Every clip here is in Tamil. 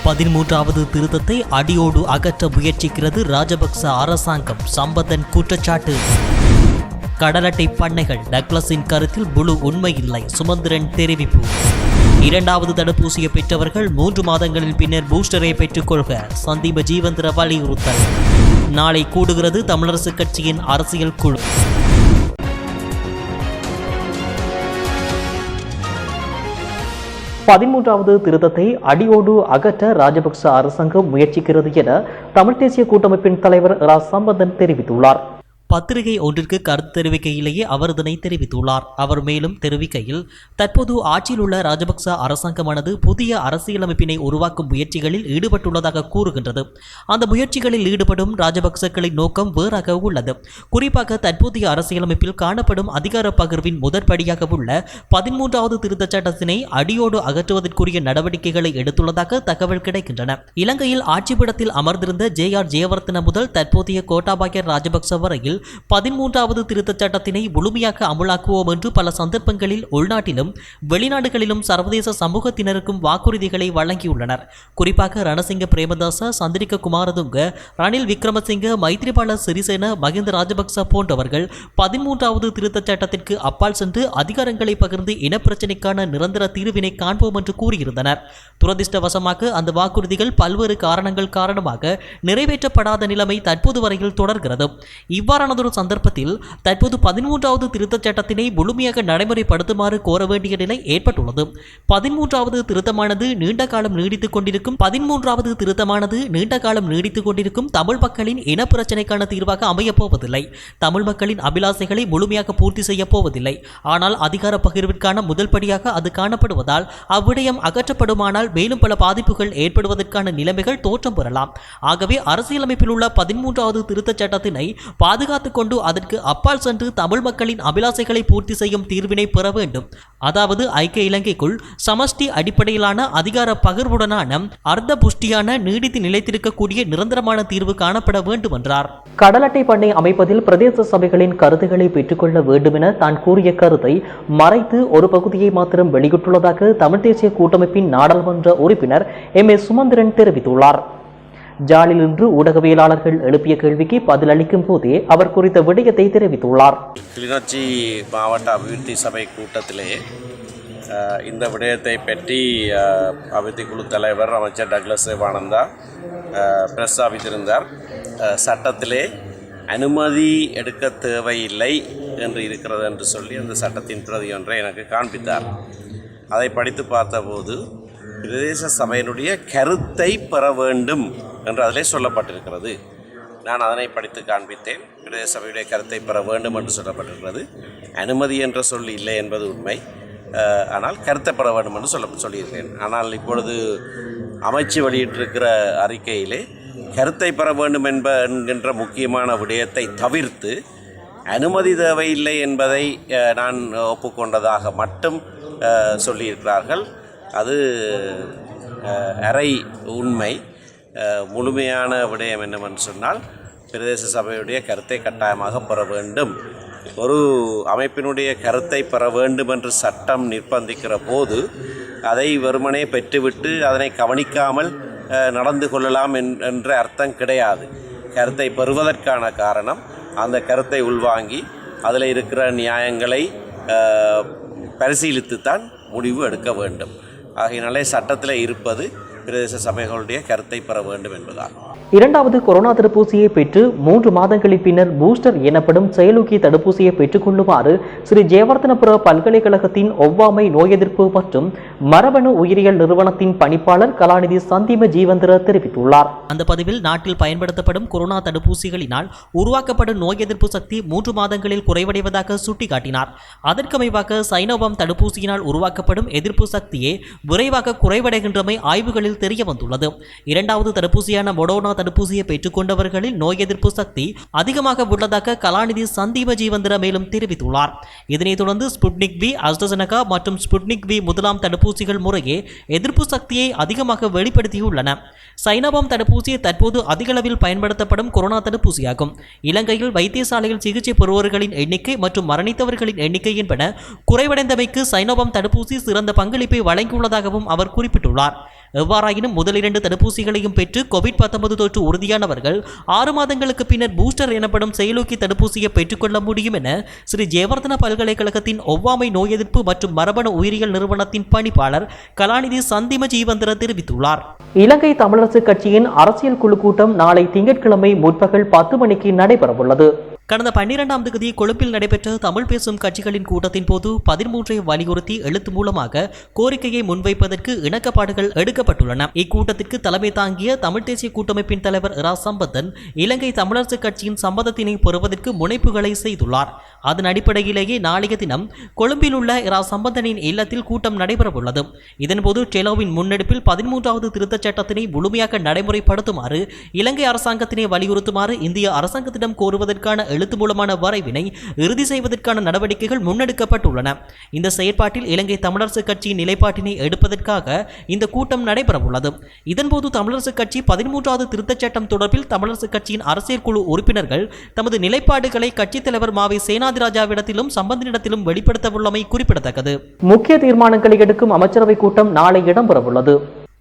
13வது திருத்தத்தை அடியோடு அகற்ற முயற்சிக்கிறது ராஜபக்ச அரசாங்கம். சம்பந்தன் குற்றச்சாட்டு. கடலட்டை பண்ணைகள் டக்ளஸின் கருத்தில் முழு உண்மையில்லை, சுமந்திரன் தெரிவிப்பு. 2வது தடுப்பூசியை பெற்றவர்கள் 3 மாதங்களின் பின்னர் பூஸ்டரை பெற்றுக்கொள்க, சந்தீப ஜீவந்திர வலியுறுத்தல். நாளை கூடுகிறது தமிழரசுக் கட்சியின் அரசியல் குழு. 13வது திருத்தத்தை அடியோடு அகற்ற ராஜபக்ச அரசாங்கம் முயற்சிக்கிறது என தமிழ் தேசிய கூட்டமைப்பின் தலைவர் ரா சம்பந்தன் தெரிவித்துள்ளார். பத்திரிகை ஒன்றிற்கு கருத்து தெரிவிக்கையிலேயே அவர் இதனை தெரிவித்துள்ளார். அவர் மேலும் தெரிவிக்கையில், தற்போது ஆட்சியில் உள்ள ராஜபக்ச அரசாங்கமானது புதிய அரசியலமைப்பினை உருவாக்கும் முயற்சிகளில் ஈடுபட்டுள்ளதாக கூறுகின்றது. அந்த முயற்சிகளில் ஈடுபடும் ராஜபக்சக்களின் நோக்கம் வேறாக உள்ளது. குறிப்பாக தற்போதைய அரசியலமைப்பில் காணப்படும் அதிகார பகிர்வின் முதற்படியாக உள்ள 13வது திருத்தச் சட்டத்தினை அடியோடு அகற்றுவதற்குரிய நடவடிக்கைகளை எடுத்துள்ளதாக தகவல் கிடைக்கின்றன. இலங்கையில் ஆட்சிபீடத்தில் அமர்ந்திருந்த JR ஜெயவர்தன முதல் தற்போதைய கோட்டாபாய ராஜபக்ச வரையில் 13வது திருத்தச் சட்டத்தினை முழுமையாக அமுலாக்குவோம் என்று பல சந்தர்ப்பங்களில் உள்நாட்டிலும் வெளிநாடுகளிலும் சர்வதேச சமூகத்தினருக்கும் வாக்குறுதிகளை வழங்கியுள்ளனர். குறிப்பாக ரணசிங்க பிரேமதாச, சந்திரிக குமாரதுங்க, ரணில் விக்ரமசிங்க, மைத்ரிபால சிறிசேன, மஹிந்த ராஜபக்ச போன்றவர்கள் 13வது திருத்தச் சட்டத்திற்கு அப்பால் சென்று அதிகாரங்களை பகிர்ந்து இனப்பிரச்சினைக்கான நிரந்தர தீர்வினை காண்போம் என்று கூறியிருந்தனர். துரதிருஷ்டவசமாக அந்த வாக்குறுதிகள் பல்வேறு காரணங்கள் காரணமாக நிறைவேற்றப்படாத நிலைமை தற்போது வரையில் தொடர்கிறது. இவ்வாறான ஒரு சந்தர்ப்பத்தில் தற்போது 13வது திருத்தச் சட்டத்தினை முழுமையாக நடைமுறைப்படுத்துமாறு கோர வேண்டிய நிலை ஏற்பட்டுள்ளது. 13வது திருத்தமானது நீண்ட காலம் நீடித்துக் கொண்டிருக்கும் தமிழ் மக்களின் இனப்பிரச்சினைக்கான தீர்வாக அமையப் போவதில்லை. தமிழ் மக்களின் அபிலாசைகளை முழுமையாக பூர்த்தி செய்யப் போவதில்லை. ஆனால் அதிகார பகிர்விற்கான முதல் படியாக அது காணப்படுவதால் அவ்விடயம் அகற்றப்படுமானால் மேலும் பல பாதிப்புகள் ஏற்படுவதற்கான நிலைமைகள் தோற்றம் பெறலாம். ஆகவே அரசியலமைப்பில் உள்ள 13வது திருத்தச் சட்டத்தினை பாதுகாத்துக் கொண்டு அதற்கு அப்பால் சென்று தமிழ் மக்களின் அபிலாசைகளை பூர்த்தி செய்யும் தீர்வினை பெற வேண்டும். அதாவது ஐக்கிய இலங்கைக்குள் சமஷ்டி அடிப்படையிலான அதிகார பகிர்வுடனான அர்த்த புஷ்டியான நீடித்து நிலைத்திருக்கக்கூடிய நிரந்தரமான தீர்வு காணப்பட வேண்டும் என்றார். கடலட்டை பண்ணை அமைப்பதில் பிரதேச சபைகளின் கருத்துக்களை பெற்றுக்கொள்ள வேண்டும் என தான் கூறிய கருத்தை மறைத்து ஒரு பகுதியை மாத்திரம் வெளியிட்டுள்ளதாக தமிழ் தேசிய கூட்டமைப்பின் நாடாளுமன்ற உறுப்பினர் M.A. சுமந்திரன் தெரிவித்துள்ளார். ஜாலில் இன்று ஊடகவியலாளர்கள் எழுப்பிய கேள்விக்கு பதிலளிக்கும் போதே அவர் குறித்த விடயத்தை தெரிவித்துள்ளார். கிளிநொச்சி மாவட்ட அபிவிருத்தி சபை கூட்டத்திலே இந்த விடயத்தை பற்றி அபிவிருத்தி குழு தலைவர் அமைச்சர் டக்ளஸ் தேவானந்தா பிரஸ்தாபித்திருந்தார். சட்டத்திலே அனுமதி எடுக்க தேவையில்லை என்று இருக்கிறது என்று சொல்லி அந்த சட்டத்தின் பிரதி ஒன்றை எனக்கு காண்பித்தார். அதை படித்து பார்த்தபோது பிரதேச சபையினுடைய கருத்தை பெற வேண்டும் என்று அதிலே சொல்லப்பட்டிருக்கிறது. நான் அதனை படித்து காண்பித்தேன். பிரதேச சபையுடைய கருத்தை பெற வேண்டும் என்று சொல்லப்பட்டிருக்கிறது. அனுமதி என்ற சொல் இல்லை என்பது உண்மை. ஆனால் கருத்தை பெற வேண்டும் என்று சொல்லியிருக்கேன். ஆனால் இப்பொழுது அமைச்சு வெளியிட்டிருக்கிற அறிக்கையிலே கருத்தை பெற வேண்டும் என்கின்ற முக்கியமான விடயத்தை தவிர்த்து அனுமதி தேவையில்லை என்பதை நான் ஒப்புக்கொண்டதாக மட்டும் சொல்லியிருக்கிறார்கள். அது அரை உண்மை. முழுமையான விடயம் என்னவென்று சொன்னால் பிரதேச சபையுடைய கருத்தை கட்டாயமாக பெற வேண்டும். ஒரு அமைப்பினுடைய கருத்தை பெற வேண்டும் என்று சட்டம் நிர்பந்திக்கிற போது அதை வெறுமனே பெற்றுவிட்டு அதனை கவனிக்காமல் நடந்து கொள்ளலாம் என்ற அர்த்தம் கிடையாது. கருத்தை பெறுவதற்கான காரணம் அந்த கருத்தை உள்வாங்கி அதில் இருக்கிற நியாயங்களை பரிசீலித்துத்தான் முடிவு எடுக்க வேண்டும். ஆகையினாலே சட்டத்தில் இருப்பது பிரதேச சபைகளுடைய கருத்தை பெற வேண்டும் என்பதாகும். 2வது கொரோனா தடுப்பூசியை பெற்று 3 மாதங்களின் பின்னர் பூஸ்டர் எனப்படும் செயலூக்கி தடுப்பூசியை பெற்றுக் கொள்ளுமாறு ஸ்ரீ ஜெயவர்தனபுர பல்கலைக்கழகத்தின் ஒவ்வாமை நோய் எதிர்ப்பு மற்றும் மரபணு உயிரியல் நிறுவனத்தின் பணிப்பாளர் கலாநிதி சந்தீப ஜீவந்திர தெரிவித்துள்ளார். அந்த பதிவில் நாட்டில் பயன்படுத்தப்படும் கொரோனா தடுப்பூசிகளினால் உருவாக்கப்படும் நோய் எதிர்ப்பு சக்தி 3 மாதங்களில் குறைவடைவதாக சுட்டிக்காட்டினார். அதற்கமைவாக சைனோவாம் தடுப்பூசியினால் உருவாக்கப்படும் எதிர்ப்பு சக்தியே விரைவாக குறைவடைகின்றமை ஆய்வுகளில் தெரிய வந்துள்ளது. 2வது தடுப்பூசியான மொடோனா தடுப்பூசியை பெற்றுக்கொண்டவர்களில் நோய் எதிர்ப்பு சக்தி அதிகமாக உள்ளதாக கலாநிதி சந்தீப ஜீவந்திர மேலும் தெரிவித்துள்ளார். இதனைத் தொடர்ந்து ஸ்புட்னிக் V, அஸ்ட்ராசெனகா மற்றும் ஸ்புட்னிக் V முதலாம் தடுப்பூசிகள் முறையே எதிர்ப்பு சக்தியை அதிகமாக வெளிப்படுத்தியுள்ளன. சைனோவாம் தடுப்பூசி தற்போது அதிகளவில் பயன்படுத்தப்படும் கொரோனா தடுப்பூசியாகும். இலங்கையில் வைத்தியசாலையில் சிகிச்சை பெறுபவர்களின் எண்ணிக்கை மற்றும் மரணித்தவர்களின் எண்ணிக்கை என்பன குறைவடைந்தமைக்கு சைனோவாம் தடுப்பூசி சிறந்த பங்களிப்பை வழங்கியுள்ளதாகவும் அவர் குறிப்பிட்டுள்ளார். எவ்வாறாயினும் முதல் 2 தடுப்பூசிகளையும் பெற்று COVID-19 தொற்று உறுதியானவர்கள் 6 மாதங்களுக்கு பின்னர் பூஸ்டர் எனப்படும் செயலூக்கி தடுப்பூசியை பெற்றுக்கொள்ள முடியும் என ஸ்ரீ ஜெயவர்தன பல்கலைக்கழகத்தின் ஒவ்வாமை நோய் எதிர்ப்பு மற்றும் மரபணு உயிரியல் நிறுவனத்தின் பணிப்பாளர் கலாநிதி சந்திம ஜீவந்திர தெரிவித்துள்ளார். இலங்கை தமிழரசு கட்சியின் அரசியல் குழு கூட்டம் நாளை திங்கட்கிழமை முற்பகல் 10 மணிக்கு நடைபெறவுள்ளது. கடந்த 12ஆம் தேதி கொழும்பில் நடைபெற்ற தமிழ் பேசும் கட்சிகளின் கூட்டத்தின் போது 13ஐ வலியுறுத்தி எழுத்து மூலமாக கோரிக்கையை முன்வைப்பதற்கு இணக்கப்பாடுகள் எடுக்கப்பட்டுள்ளன. இக்கூட்டத்திற்கு தலைமை தாங்கிய தமிழ் தேசிய கூட்டமைப்பின் தலைவர் இரா சம்பந்தன் இலங்கை தமிழரசு கட்சியின் சம்மதத்தினை பெறுவதற்கு முனைப்புகளை செய்துள்ளார். அதன் அடிப்படையிலேயே நாளைய தினம் கொழும்பில் உள்ள இரா சம்பந்தனின் இல்லத்தில் கூட்டம் நடைபெறவுள்ளது. இதன்போது டெலோவின் முன்னெடுப்பில் 13வது திருத்தச் சட்டத்தினை முழுமையாக நடைமுறைப்படுத்துமாறு இலங்கை அரசாங்கத்தினை வலியுறுத்துமாறு இந்திய அரசாங்கத்திடம் கோருவதற்கான எழுத்து மூலமான வரைவினை இறுதி செய்வதற்கான நடவடிக்கைகள் முன்னெடுக்கப்பட்டுள்ளன. இந்த செயற்பாட்டில் இலங்கை தமிழரசு கட்சியின் நிலைப்பாட்டினை எடுப்பதற்காக இந்த கூட்டம் நடைபெறவுள்ளது. இதன்போது தமிழரசு கட்சி 13வது திருத்தச் சட்டம் தொடர்பில் தமிழரசு கட்சியின் அரசியல் குழு உறுப்பினர்கள் தமது நிலைப்பாடுகளை கட்சித் தலைவர் மாவை சேனாதிராஜாவிடத்திலும் சம்பந்தனிடத்திலும் வெளிப்படுத்தவுள்ளமை குறிப்பிடத்தக்கது. முக்கிய தீர்மானங்களை எடுக்கும் அமைச்சரவை கூட்டம் நாளை இடம்பெறவுள்ளது.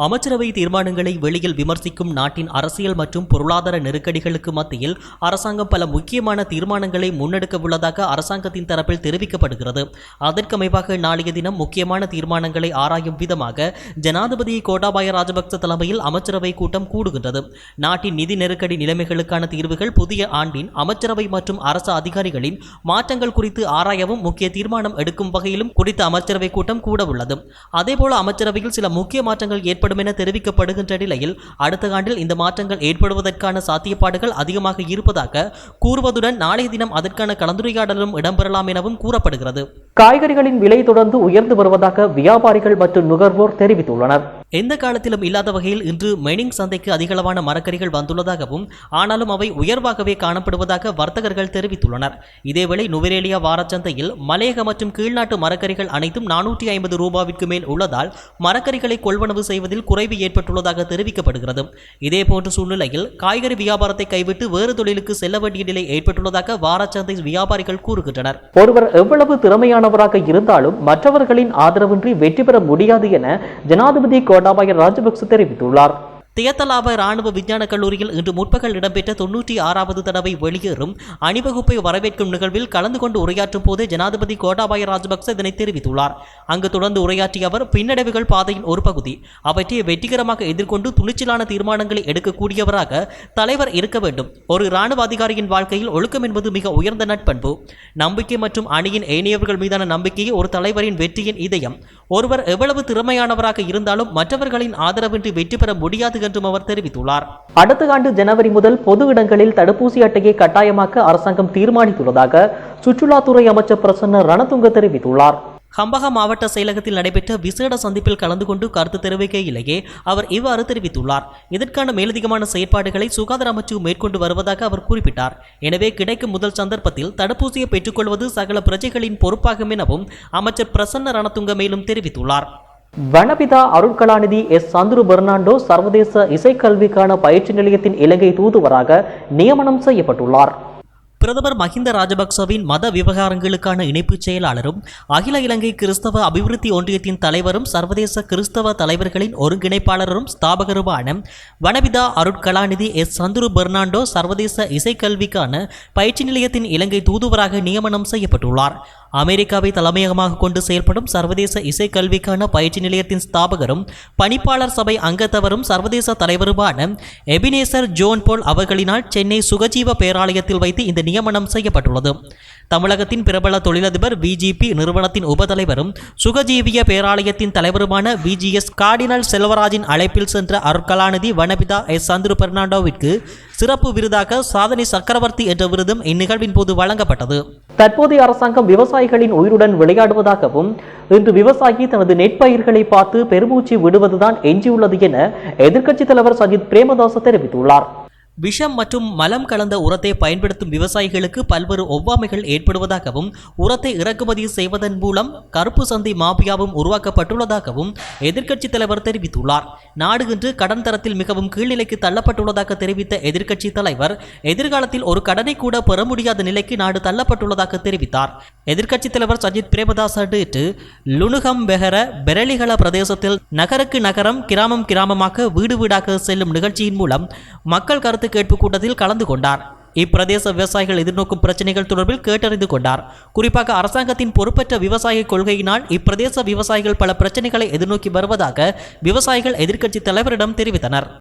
அமைச்சரவை தீர்மானங்களை வெளியில் விமர்சிக்கும் நாட்டின் அரசியல் மற்றும் பொருளாதார நெருக்கடிகளுக்கு மத்தியில் அரசாங்கம் பல முக்கியமான தீர்மானங்களை முன்னெடுக்க உள்ளதாக அரசாங்கத்தின் தரப்பில் தெரிவிக்கப்படுகிறது. அதற்கமைவாக நாளைய தினம் முக்கியமான தீர்மானங்களை ஆராயும் விதமாக ஜனாதிபதி கோட்டாபாய ராஜபக்ச தலைமையில் அமைச்சரவை கூட்டம் கூடுகின்றது. நாட்டின் நிதி நெருக்கடி நிலைமைகளுக்கான தீர்வுகள், புதிய ஆண்டின் அமைச்சரவை மற்றும் அரசு அதிகாரிகளின் மாற்றங்கள் குறித்து ஆராயவும் முக்கிய தீர்மானம் எடுக்கும் வகையிலும் குறித்த அமைச்சரவை கூட்டம் கூட உள்ளது. அதேபோல அமைச்சரவையில் சில முக்கிய மாற்றங்கள் என தெரிவிக்கப்படுகின்ற நிலையில் அடுத்த ஆண்டில் இந்த மாற்றங்கள் ஏற்படுவதற்கான சாத்தியப்பாடுகள் அதிகமாக இருப்பதாக கூறுவதுடன் நாளைய தினம் அதற்கான கலந்துரையாடலும் இடம்பெறலாம் எனவும் கூறப்படுகிறது. காய்கறிகளின் விலை தொடர்ந்து உயர்ந்து வருவதாக வியாபாரிகள் மற்றும் நுகர்வோர் தெரிவித்துள்ளனர். எந்த காலத்திலும் இல்லாத வகையில் இன்று மெனிங் சந்தைக்கு அதிகளவான மரக்கறிகள் வந்துள்ளதாகவும் ஆனாலும் அவை உயர்வாகவே காணப்படுவதாக வர்த்தகர்கள் தெரிவித்துள்ளனர். இதேவேளை நுவரேலியா வாரச்சந்தையில் மலையக மற்றும் கீழ்நாட்டு மரக்கறிகள் அனைத்தும் 450 ரூபாவிற்கு மேல் உள்ளதால் மரக்கறிகளை கொள்வனவு செய்வதில் குறைவு ஏற்பட்டுள்ளதாக தெரிவிக்கப்படுகிறது. இதேபோன்ற சூழ்நிலையில் காய்கறி வியாபாரத்தை கைவிட்டு வேறு தொழிலுக்கு செல்ல வேண்டிய நிலை ஏற்பட்டுள்ளதாக வாரச்சந்தை வியாபாரிகள் கூறுகின்றனர். ஒருவர் எவ்வளவு திறமையானவராக இருந்தாலும் மற்றவர்களின் ஆதரவின்றி வெற்றி பெற முடியாது என ஜனாதிபதி கோட்டாபாய ராஜபக்ச தெரிவித்துள்ளார். தியத்தலாவ இராணுவ விஞ்ஞான கல்லூரியில் இன்று முற்பகல் இடம்பெற்ற 96வது தடவை வெளியேறும் அணிவகுப்பை வரவேற்கும் நிகழ்வில் கலந்து கொண்டு உரையாற்றும் போது ஜனாதிபதி கோட்டாபாய ராஜபக்ச இதனை தெரிவித்துள்ளார். அங்கு தொடர்ந்து உரையாற்றிய அவர், பின்னடைவுகள் பாதையின் ஒரு பகுதி, அவற்றை வெற்றிகரமாக எதிர்கொண்டு துணிச்சலான தீர்மானங்களை எடுக்கக்கூடியவராக தலைவர் இருக்க வேண்டும். ஒரு இராணுவ அதிகாரியின் வாழ்க்கையில் ஒழுக்கம் என்பது மிக உயர்ந்த நட்பண்பு. நம்பிக்கை மற்றும் அணியின் ஏனையவர்கள் மீதான நம்பிக்கையே ஒரு தலைவரின் வெற்றியின் இதயம். ஒருவர் எவ்வளவு திறமையானவராக இருந்தாலும் மற்றவர்களின் ஆதரவின்றி வெற்றி பெற முடியாது என்றும் அவர் தெரிவித்துள்ளார். அடுத்த ஆண்டு ஜனவரி முதல் பொது இடங்களில் தடுப்பூசி அட்டையை கட்டாயமாக்க அரசாங்கம் தீர்மானித்துள்ளதாக சுற்றுலாத்துறை அமைச்சர் பிரசன்ன ரணதுங்க தெரிவித்துள்ளார். ஹம்பகா மாவட்ட செயலகத்தில் நடைபெற்ற விசேட சந்திப்பில் கலந்து கொண்டு கருத்து தெரிவிக்கையிலேயே அவர் இவ்வாறு தெரிவித்துள்ளார். இதற்கான மேலதிகமான செயற்பாடுகளை சுகாதார அமைச்சு மேற்கொண்டு வருவதாக அவர் குறிப்பிட்டார். எனவே கிடைக்கும் முதல் சந்தர்ப்பத்தில் தடுப்பூசியை பெற்றுக்கொள்வது சகல பிரஜைகளின் பொறுப்பாகும் எனவும் அமைச்சர் பிரசன்ன ரணதுங்க மேலும் தெரிவித்துள்ளார். வனபிதா அருட்கலாநிதி எஸ் சந்துரு பெர்னாண்டோ சர்வதேச இசைக்கல்விக்கான பயிற்சி நிலையத்தின் இலங்கை தூதுவராக நியமனம் செய்யப்பட்டுள்ளார். பிரதமர் மஹிந்த ராஜபக்சவின் மத விவகாரங்களுக்கான இணைப்புச் செயலாளரும் அகில இலங்கை கிறிஸ்தவ அபிவிருத்தி ஒன்றியத்தின் தலைவரும் சர்வதேச கிறிஸ்தவ தலைவர்களின் ஒருங்கிணைப்பாளரும் ஸ்தாபகருமான வனபிதா அருட்கலாநிதி எஸ் சந்துரு பெர்னாண்டோ சர்வதேச இசைக்கல்விக்கான பயிற்சி நிலையத்தின் இலங்கை தூதுவராக நியமனம் செய்யப்பட்டுள்ளார். அமெரிக்காவை தலைமையகமாக கொண்டு செயல்படும் சர்வதேச இசைக்கல்விக்கான பயிற்சி நிலையத்தின் ஸ்தாபகரும் பணிப்பாளர் சபை அங்கத்தவரும் சர்வதேச தலைவருமான எபினேசர் ஜோன் போல் அவர்களினால் சென்னை சுகஜீவ பேராலயத்தில் வைத்து இந்த நியமனம் செய்யப்பட்டுள்ளது. தமிழகத்தின் பிரபல தொழிலதிபர் விஜிபி நிறுவனத்தின் உபதலைவரும் சுகஜீவிய பேராலயத்தின் தலைவருமான விஜிஎஸ் கார்டினல் செல்வராஜின் அழைப்பில் சென்ற அருட்கலாநிதி வனபிதா எஸ் சந்துரு பெர்னாண்டோவிற்கு சிறப்பு விருதாக சாதனை சக்கரவர்த்தி என்ற விருதும் இந்நிகழ்வின் போது வழங்கப்பட்டது. தற்போதைய அரசாங்கம் விவசாயிகளின் உயிருடன் விளையாடுவதாகவும் இன்று விவசாயி தனது நெற்பயிர்களை பார்த்து பெருமூச்சு விடுவதுதான் எஞ்சியுள்ளது என எதிர்க்கட்சித் தலைவர் சஜித் பிரேமதாச தெரிவித்துள்ளார். விஷம் மற்றும் மலம் கலந்த உரத்தை பயன்படுத்தும் விவசாயிகளுக்கு பல்வேறு ஒவ்வாமைகள் ஏற்படுவதாகவும் உரத்தை இறக்குமதி செய்வதன் மூலம் கருப்பு சந்தை மாபியாவும் உருவாக்கப்பட்டுள்ளதாகவும் எதிர்க்கட்சித் தலைவர் தெரிவித்துள்ளார். நாடு இன்று கடன் தரத்தில் மிகவும் கீழ்நிலைக்கு தள்ளப்பட்டுள்ளதாக தெரிவித்த எதிர்க்கட்சித் தலைவர் எதிர்காலத்தில் ஒரு கடனை கூட பெற முடியாத நிலைக்கு நாடு தள்ளப்பட்டுள்ளதாக தெரிவித்தார். எதிர்க்கட்சித் தலைவர் சஜித் பிரேமதாச நேற்று லுணுகம் பெஹர பெரலிகள பிரதேசத்தில் நகருக்கு நகரம் கிராமம் கிராமமாக வீடு வீடாக செல்லும் நிகழ்ச்சியின் மூலம் மக்கள் கருத்து கேட்பு கூட்டத்தில் கலந்து கொண்டார். இப்பிரதேச விவசாயிகள் எதிர்நோக்கும் பிரச்சனைகள் தொடர்பில் கேட்டறிந்து கொண்டார். குறிப்பாக அரசாங்கத்தின் பொறுப்பற்ற விவசாய கொள்கையினால் இப்பிரதேச விவசாயிகள் பல பிரச்சனைகளை எதிர்நோக்கி வருவதாக விவசாயிகள் எதிர்க்கட்சி தலைவரிடம் தெரிவித்தனர்.